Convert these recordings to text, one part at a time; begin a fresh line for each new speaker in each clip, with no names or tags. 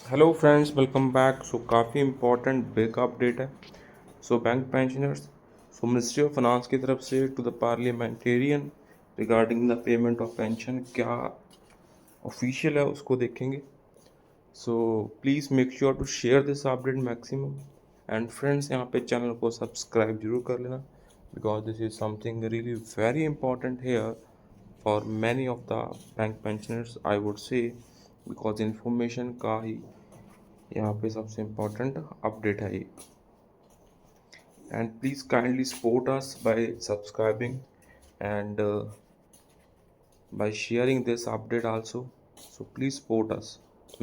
Hello friends, welcome back. काफ़ी important big update है। Bank pensioners, ministry of finance की तरफ से to the parliamentarian regarding the payment of pension क्या official है उसको देखेंगे। Please make sure to share this update maximum. And friends, यहाँ पे चैनल को सब्सक्राइब जरूर कर लेना, because this is something really very important here for many of the bank pensioners, I would say, because information का ही यहाँ पे सबसे इम्पोर्टेंट अपडेट है ये। And please kindly support us bye subscribing and by sharing this update also. So please support us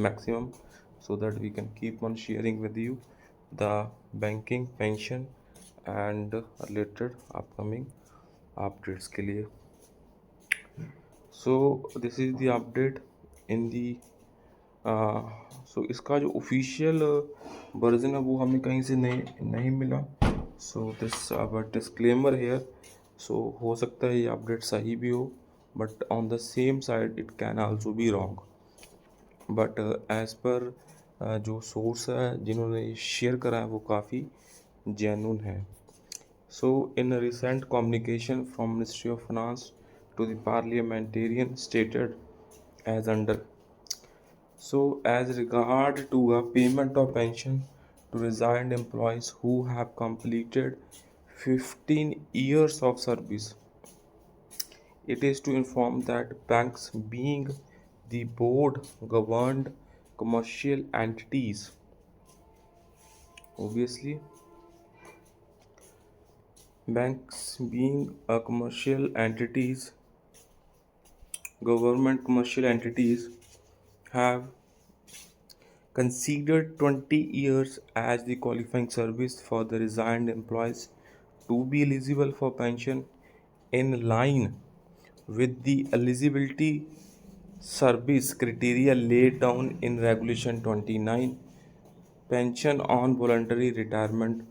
maximum so that we can keep on sharing with you the banking, pension and related upcoming updates के लिए. So this is the update in the इसका जो official version है वो हमें कहीं से नहीं मिला। This disclaimer here. हो सकता है ये अपडेट सही भी हो, but on the same side it can also be wrong. But as per जो सोर्स है जिन्होंने शेयर करा है वो काफ़ी जेन्युइन है। In a recent communication from Ministry of Finance to the parliamentarian stated as under. As regard to a payment of pension to resigned employees who have completed 15 years of service, it is to inform that banks, being the board governed commercial entities, obviously, banks being a commercial entities, government commercial entities, have considered 20 years as the qualifying service for the resigned employees to be eligible for pension in line with the eligibility service criteria laid down in Regulation 29, Pension on Voluntary Retirement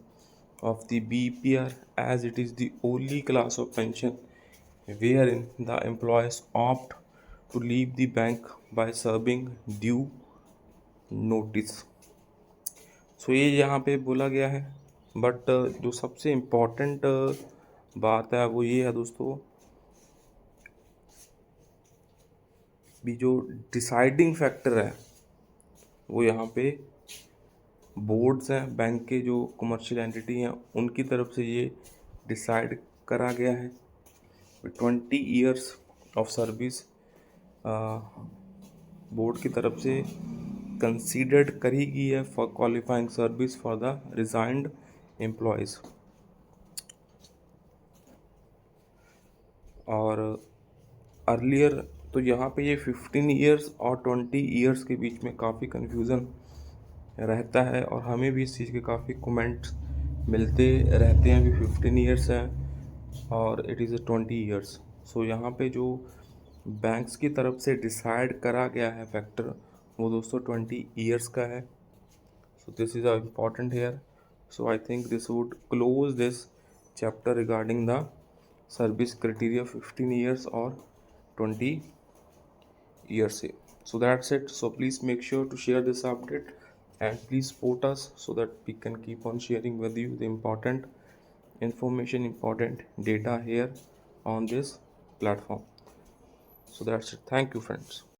of the BPR, as it is the only class of pension wherein the employees opt to leave the bank by serving due notice. ये यहाँ पे बोला गया है। But जो सबसे important बात है वो ये है दोस्तों, भी जो डिसाइडिंग फैक्टर है वो यहाँ पे बोर्ड्स हैं, बैंक के जो कमर्शियल एंटिटी हैं उनकी तरफ से ये डिसाइड करा गया है। 20 ईयर्स ऑफ सर्विस बोर्ड की तरफ से कंसीडर्ड करी गई है for qualifying service for the resigned employees. और अर्लियर तो यहाँ पे ये 15 ईयर्स और 20 ईयर्स के बीच में काफ़ी कन्फ्यूज़न रहता है, और हमें भी इस चीज़ के काफ़ी कमेंट्स मिलते रहते हैं। भी 15 ईयर्स है और इट इज़ 20 ईयर्स। यहाँ पे जो बैंक्स की तरफ से डिसाइड करा गया है फैक्टर वो दोस्तों 20 ईयर्स का है। This is a important hair. I think this would close this chapter regarding the service criteria 15 years or 20 years. That's it. Please make sure to share this update and please support us so that we can keep on sharing with you the important information, important data here on this platform. That's it. Thank you, friends.